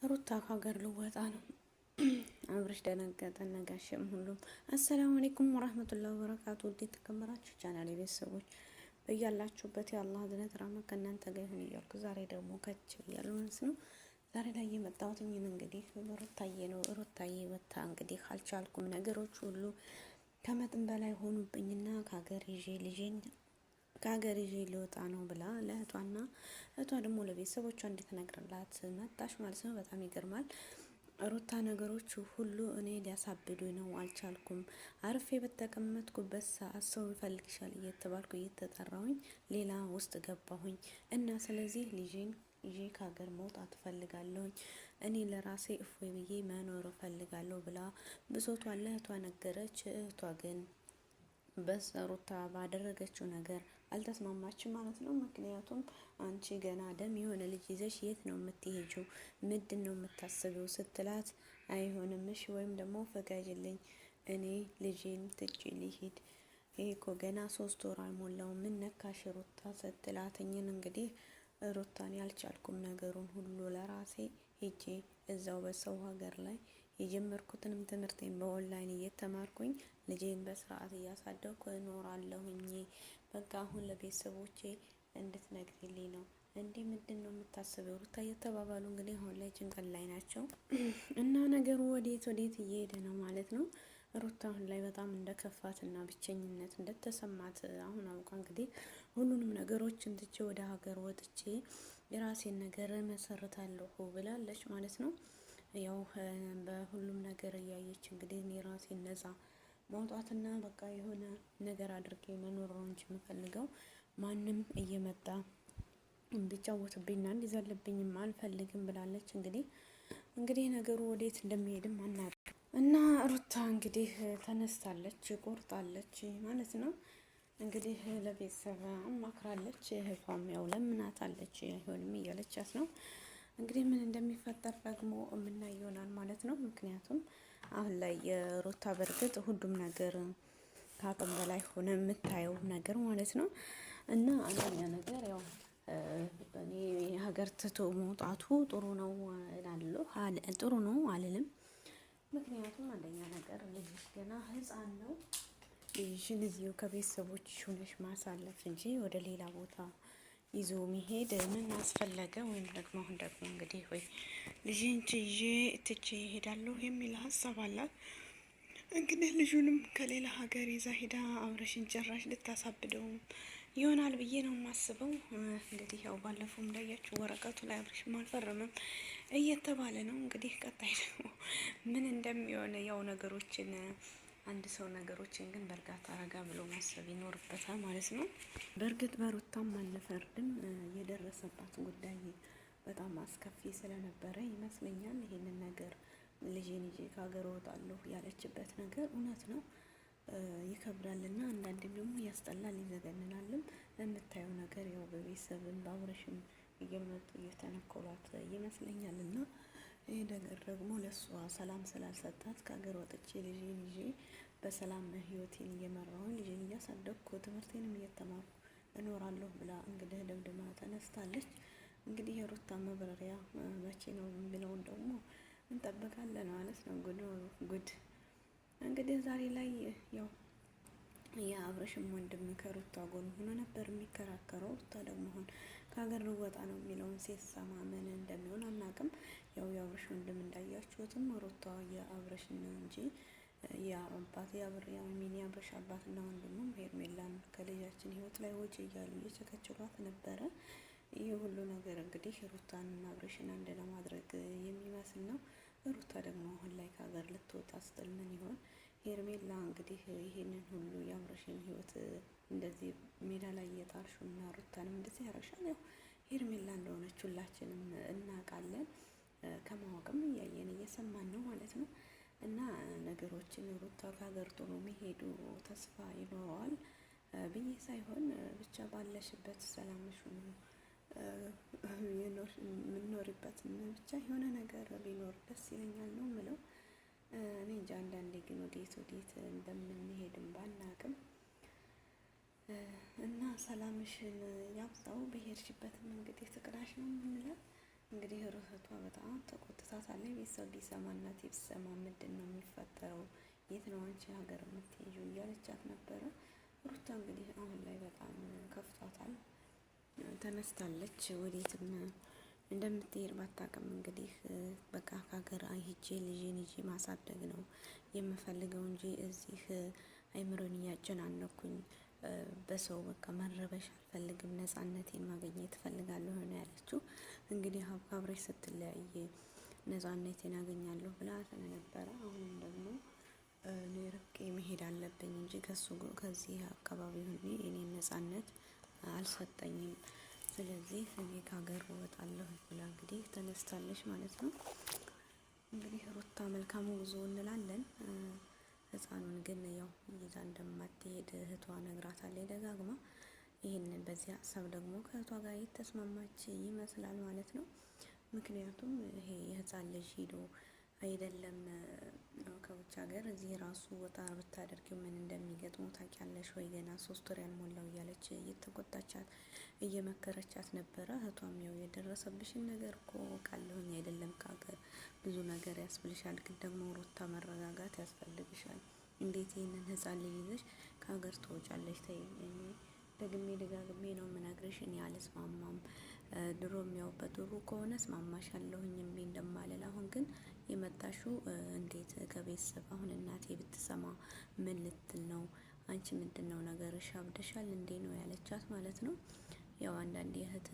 ሩታ ከሀገር ልወጣ ነው። አብርሽ ደነገጠ፣ ነጋሽም ሁሉም። አሰላሙ አለይኩም ወራህመቱላሂ ወበረካቱ። ውድ የተከበራችሁ ቻናሌ ቤተሰቦች በያላችሁበት የአላህ እዝነት ራህመት ከእናንተ ጋር ይሁን እያልኩ ዛሬ ደግሞ ከች ብያለሁ ማለት ነው። ዛሬ ላይ የመጣሁት እንግዲህ በሩታዬ ነው። ሩታዬ ወታ እንግዲህ አልቻልኩም፣ ነገሮች ሁሉ ከመጠን በላይ ሆኑብኝና ከሀገር ይዤ ልጄን ከሀገር ይዤ ሊወጣ ነው ብላ ለእህቷና እህቷ ደግሞ ለቤተሰቦቿ እንድትነግርላት መጣሽ ማለት ነው። በጣም ይገርማል። ሩታ ነገሮች ሁሉ እኔ ሊያሳብዱኝ ነው፣ አልቻልኩም። አርፌ በተቀመጥኩበት ሰዓት ሰው ይፈልግሻል እየተባልኩ እየተጠራሁኝ ሌላ ውስጥ ገባሁኝ እና ስለዚህ ልጄን ይዤ ከሀገር መውጣት እፈልጋለሁኝ። እኔ ለራሴ እፎይ ብዬ መኖር እፈልጋለሁ ብላ ብሶቷን ለእህቷ ነገረች። እህቷ ግን በሩታ ባደረገችው ነገር አልተስማማችም ማለት ነው። ምክንያቱም አንቺ ገና ደም የሆነ ልጅ ይዘሽ የት ነው የምትሄጂው? ምንድን ነው የምታስቢው? ስትላት አይሆንም፣ እሺ ወይም ደግሞ ፈቃጅልኝ፣ እኔ ልጄን ትቼ ልሂድ። ይሄ እኮ ገና 3 ወር አልሞላው፣ ምን ነካሽ ሩታ ስትላትኝን እንግዲህ ሩታን ያልቻልኩም ነገሩን ሁሉ ለራሴ ሄጄ እዛው በሰው ሀገር ላይ የጀመርኩትንም ትምህርቴን በኦንላይን እየተማርኩኝ ልጄን በስርዓት እያሳደግኩ እኖራለሁኝ። በቃ አሁን ለቤተሰቦቼ እንድትነግሪልኝ ነው። እንዲህ ምንድን ነው የምታስበው ሩታ እየተባባሉ እንግዲህ አሁን ላይ ጭንቀት ላይ ናቸው እና ነገሩ ወዴት እየሄደ ነው ማለት ነው። ሩታ አሁን ላይ በጣም እንደከፋት እና ብቸኝነት እንደተሰማት አሁን አውቃ እንግዲህ ሁሉንም ነገሮችን ትቼ ወደ ሀገር ወጥቼ የራሴን ነገር መሰረታለሁ ብላለች ማለት ነው። ያው በሁሉም ነገር እያየች እንግዲህ እኔ ራሴን ነፃ ማውጣትና በቃ የሆነ ነገር አድርጌ መኖር ነው እንጂ የምፈልገው ማንም እየመጣ እንዲጫወትብኝና እንዲዘልብኝም አልፈልግም ብላለች። እንግዲህ ነገሩ ወዴት እንደሚሄድም አናውቅም እና ሩታ እንግዲህ ተነስታለች፣ ቆርጣለች ማለት ነው። እንግዲህ ለቤተሰብ አማክራለች፣ እህቷም ያው ለምናታለች፣ አይሆንም እያለቻት ነው። እንግዲህ ምን እንደሚፈጠር ደግሞ የምናይ ይሆናል ማለት ነው። ምክንያቱም አሁን ላይ የሩታ በርግጥ ሁሉም ነገር ከአቅም በላይ ሆነ የምታየው ነገር ማለት ነው። እና አንደኛ ነገር ያው እኔ ሀገር ትቶ መውጣቱ ጥሩ ነው እላለሁ፣ ጥሩ ነው አልልም። ምክንያቱም አንደኛ ነገር ልጅሽ ገና ሕፃን ነው። ልጅሽን እዚሁ ከቤተሰቦችሽ ሆነሽ ማሳለፍ እንጂ ወደ ሌላ ቦታ ይዞ መሄድ ምን አስፈለገ? ወይም ደግሞ አሁን ደግሞ እንግዲህ ወይ ልጅን ይዤ ትቼ እሄዳለሁ የሚል ሀሳብ አላት። እንግዲህ ልጁንም ከሌላ ሀገር ይዛ ሄዳ አብረሽን ጭራሽ ልታሳብደው ይሆናል ብዬ ነው የማስበው። እንግዲህ ያው ባለፈው እንዳያችሁ ወረቀቱ ላይ አብረሽም አልፈረምም እየተባለ ነው። እንግዲህ ቀጣይ ደግሞ ምን እንደሚሆን ያው ነገሮችን አንድ ሰው ነገሮችን ግን በእርጋታ ረጋ ብሎ ማሰብ ይኖርበታል ማለት ነው። በእርግጥ በሩታም አንፈርድም። የደረሰባት ጉዳይ በጣም አስከፊ ስለነበረ ይመስለኛል ይሄንን ነገር ልጄን ይዤ ከሀገር እወጣለሁ ያለችበት ነገር እውነት ነው። ይከብዳልና አንዳንዴም ደግሞ ያስጠላል፣ ይዘገንናልም። የምታየው ነገር ያው በቤተሰብን በአብረሽም እየመጡ እየተነኮሏት ይመስለኛልና ይሄ ነገር ደግሞ ለእሷ ሰላም ስላልሰጣት ከሀገር ወጥቼ ልጄን ይዤ በሰላም ህይወቴን እየመራሁኝ ልጄን እያሳደግኩ ትምህርቴንም እየተማርኩ እኖራለሁ ብላ እንግዲህ ደምድማ ተነስታለች። እንግዲህ የሩታ መብረሪያ መቼ ነው የሚለውን ደግሞ እንጠብቃለን ማለት ነው። ጉድ እንግዲህ ዛሬ ላይ ያው የአብረሽም ወንድም ከሩታ ጎን ሆኖ ነበር የሚከራከረው። ሩታ ደግሞ አሁን ከሀገር ልወጣ ነው የሚለውን ሴት ሰማ ምን እንደሚሆን አናውቅም። ያው የአብረሽ ወንድም እንዳያችሁትም ሩታ የአብረሽን ነው እንጂ የአባት የአብረሽ አባትና ወንድሙም ሄርሜላን ከልጃችን ህይወት ላይ ወጪ እያሉ እየቸከቸሏት ነበረ። ይህ ሁሉ ነገር እንግዲህ ሩታንና አብረሽን አንድ ለማድረግ የሚመስል ነው። ሩታ ደግሞ አሁን ላይ ከሀገር ልትወጣ ስትል ምን ይሆን? ሄርሜላ እንግዲህ ይሄንን ሁሉ የአብረሽን ህይወት እንደዚህ ሜዳ ላይ እየጣልሽውና ሩታንም እንደዚህ ያረሻል። ያው ሄርሜላ እንደሆነች ሁላችንም እናውቃለን። ከማወቅም እያየን እየሰማን ነው ማለት ነው። እና ነገሮችን ሩታ ከሀገር ጥሎ መሄዱ ተስፋ ይኖረዋል ብዬ ሳይሆን ብቻ ባለሽበት ሰላምሽ የምንኖርበት ብቻ የሆነ ነገር ቢኖር ደስ ይለኛል ነው የምለው። እኔ እንጃ አንዳንዴ ግን ወዴት እንደምንሄድም ባናቅም እና ሰላምሽን ያብዛው። በሄድሽበትም እንግዲህ ትቅናሽ ነው የምንለው። እንግዲህ ርህቷ በጣም ተቆጥታ ቤተሰብ ሊሰማ እናቴ ብትሰማ ምንድን ነው የሚፈጠረው? የት ነው አንቺ ሀገር የምትሄጂው? እያለቻት ነበረ። ሩታ እንግዲህ አሁን ላይ በጣም ከፍቷታል። ተነስታለች። ወዴትም እንደምትሄድ ባታውቅም እንግዲህ በቃ ከሀገር ሂጄ ልጄን ይዤ ማሳደግ ነው የምፈልገው እንጂ እዚህ አይምሮን እያጨናነኩኝ በሰው በቃ መረበሽ አልፈልግም። ነፃነቴን ማግኘት እፈልጋለሁ ነው ያለችው። እንግዲህ አብረሽ ስትለያይ ነፃነቴን አገኛለሁ ብላ ስለነበረ አሁንም ደግሞ እኔ ርቄ መሄድ አለብኝ እንጂ ከዚህ አካባቢ ሆኜ የኔን ነፃነት አልሰጠኝም። ስለዚህ እኔ ከሀገር እወጣለሁ ብላ እንግዲህ ተነስታለች ማለት ነው። እንግዲህ ሩታ መልካሙ ጉዞ እንላለን። ህፃኑን ግን ያው ይዛ እንደማትሄድ እህቷ ነግራታለች ደጋግማ። ይህንን በዚህ ሀሳብ ደግሞ ከእህቷ ጋር የተስማማች ይመስላል ማለት ነው። ምክንያቱም ይሄ የህፃን ልጅ ሂዶ አይደለም ከውጭ ሀገር እዚህ ራሱ ወጣ ብታደርጊው ምን እንደሚገጥሙ ታውቂያለሽ ወይ? ገና 3 ወር ያልሞላው እያለች እየተቆጣቻት እየመከረቻት ነበረ። እህቷም ያው የደረሰብሽን ነገር እኮ ቃለሁኝ አይደለም ከሀገር ብዙ ነገር ያስብልሻል፣ ግን ደግሞ ሩታ መረጋጋት ያስፈልግሻል። እንዴት ይህንን ህፃን ልጅ ይዘሽ ከሀገር ትወጫለሽ? ተይ፣ ደግሜ ደጋግሜ ነው የምነግርሽ፣ እኔ አልስማማም። ድሮም ያው በድሮ ከሆነ እስማማሻለሁኝ እምቢ እንደማልል፣ አሁን ግን የመጣሽው እንዴት ከቤተሰብ አሁን እናቴ ብትሰማ ምን ልትል ነው? አንቺ ምንድን ነው ነገርሽ? አብደሻል እንዴ ነው ያለቻት ማለት ነው። ያው አንዳንዴ እህት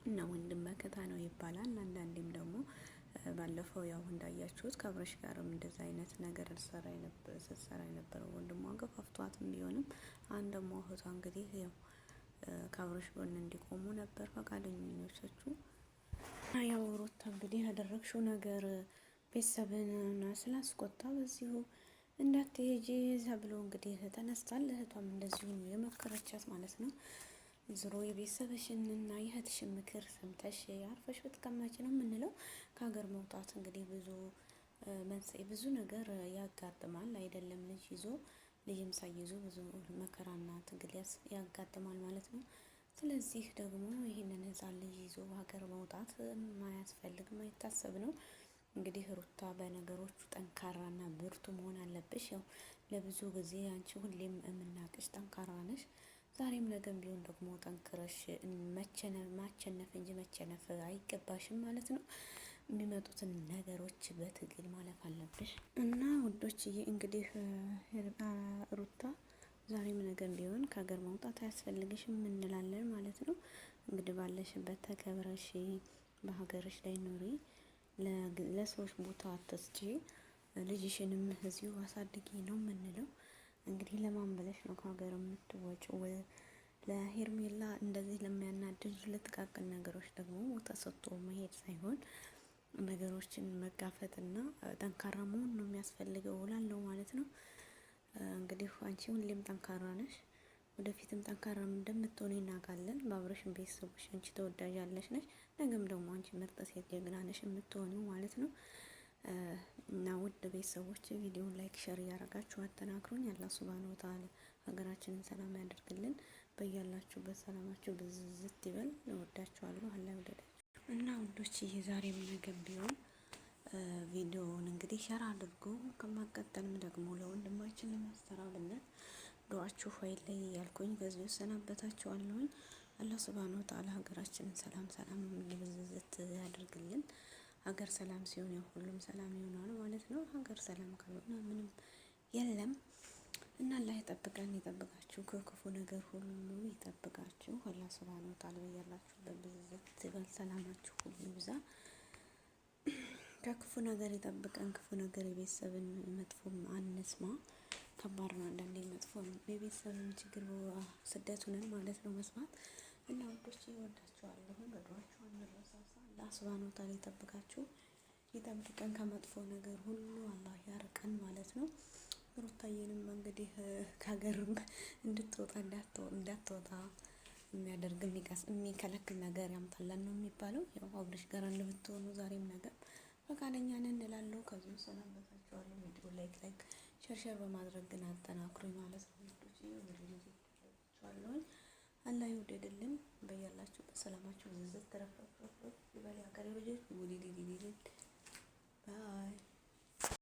እና ወንድም መከታ ነው ይባላል። አንዳንዴም ደግሞ ባለፈው ያው እንዳያችሁት ከአብረሽ ጋርም እንደዛ አይነት ነገር ስትሰራ የነበረው ወንድሟ ገፋፍቷትም ቢሆንም አንድ ደግሞ እህቷ እንግዲህ ያው ከአብረሽ ጎን እንዲቆሙ ነበር ፈቃደኞቹ። ያው ሩታ እንግዲህ ያደረግሽው ነገር ቤተሰብን ስላስቆጣ በዚሁ እንዳትሄጂ ተብሎ እንግዲህ ተነስቷል። እህቷም እንደዚሁ የመከረቻት ማለት ነው። ዞሮ የቤተሰብሽን እና የእህትሽን ምክር ሰምተሽ አርፈሽ ብትቀመጪ ነው የምንለው። ከሀገር መውጣት እንግዲህ ብዙ መንስኤ ብዙ ነገር ያጋጥማል አይደለም? ልጅም ሳይዙ ብዙ መከራና ትግል ያጋጥማል ማለት ነው። ስለዚህ ደግሞ ይህንን ህፃን ልጅ ይዞ ሀገር መውጣት ማያስፈልግ ማይታሰብ ነው። እንግዲህ ሩታ በነገሮቹ ጠንካራና ብርቱ መሆን አለብሽ። ያው ለብዙ ጊዜ አንቺ ሁሌም የምናቅሽ ጠንካራ ነሽ። ዛሬም ነገም ቢሆን ደግሞ ጠንክረሽ ማቸነፍ እንጂ መቸነፍ አይገባሽም ማለት ነው። የሚመጡትን ነገሮች በትግል ማለፍ አለብሽ እና ውዶችዬ፣ እንግዲህ ሩታ ዛሬም ነገም ቢሆን ከሀገር መውጣት አያስፈልግሽም እንላለን ማለት ነው። እንግዲህ ባለሽበት ተከብረሽ በሀገርሽ ላይ ኑሪ። ለሰዎች ቦታ አትስጪ። ልጅሽንም እዚሁ አሳድጊ ነው የምንለው። እንግዲህ ለማን ብለሽ ነው ከሀገር የምትወጪው? ለሄርሜላ እንደዚህ ለሚያናድዱ ለጥቃቅን ነገሮች ደግሞ ተሰጥቶ መሄድ ሳይሆን ነገሮችን መጋፈጥና ጠንካራ መሆን ነው የሚያስፈልገው እላለሁ ማለት ነው። እንግዲህ አንቺ ሁሌም ጠንካራ ነሽ፣ ወደፊትም ጠንካራ እንደምትሆን እናውቃለን። በአብረሽን ቤተሰቦች አንቺ ተወዳጃለሽ ነሽ፣ ነገም ደግሞ አንቺ ምርጥ ሴት ጀግና ነሽ የምትሆኒው ማለት ነው። እና ውድ ቤተሰቦች ቪዲዮውን ላይክ ሸር እያደረጋችሁ አጠናክሩኝ። አላህ ሱብሃነሁ ወተዓላ ሀገራችንን ሰላም ያደርግልን። በያላችሁበት ሰላማችሁ ብዝዝት ይበል። እወዳችኋለሁ። አላህ ይወደዳችሁ እና ውዶች ዛሬም ነገም ቢሆን ቪዲዮውን እንግዲህ ሸር አድርጉ። ከማቀጠልም ደግሞ ለወንድማችን ለማስተራብነት ዱዓችሁ አይለይ ያልኩኝ በዚህ ሰናበታችኋለሁኝ። አላህ ሱብሃነሁ ወተዓላ ሀገራችንን ሰላም ብዝዝት ያደርግልን። ሀገር ሰላም ሲሆን ያው ሁሉም ሰላም ይሆናል ማለት ነው። ሀገር ሰላም ካልሆነ ምንም የለም እና አላህ ይጠብቀን፣ ይጠብቃችሁ፣ ከክፉ ነገር ሁሉ ይጠብቃችሁ። አላህ ሱብሃነሁ ወተዓላ በያላችሁበት ብዝዝት ይበል፣ ሰላማችሁ ሁሉ ይብዛ። ከክፉ ነገር ይጠብቀን። ክፉ ነገር የቤተሰብን መጥፎም አንስማ። ከባድ ነው አንዳንዴ መጥፎ የቤተሰብን ችግር ስደት ሆነን ማለት ነው መስማት እና ውዶች ይወዳችኋለሁ። በዱዓችሁ አንረሳሳ። አላህ ሱብሃነሁ ወተዓላ ይጠብቃችሁ፣ ይጠብቀን ከመጥፎ ነገር ሁሉ አላህ ያርቀን ማለት ነው። ሩታዬንም እንግዲህ ከሀገርም እንድትወጣ እንዳትወጣ የሚያደርግ የሚከለክል ነገር ያምጣለን ነው የሚባለው። ያው አብረሽ ጋር እንደምትሆኑ ዛሬም ነገር ፈቃደኛ ነን እንላለሁ። ከዚህ ሰናበታችኋለሁ። ቪዲዮ ላይክ ሸርሸር በማድረግ ግን አጠናክሩኝ ማለት ነው። አላህ ይውደድልን። በያላችሁ በሰላማችሁ ዝዝት ተረፍረፍ ይበል። ሀገሬ ልጆች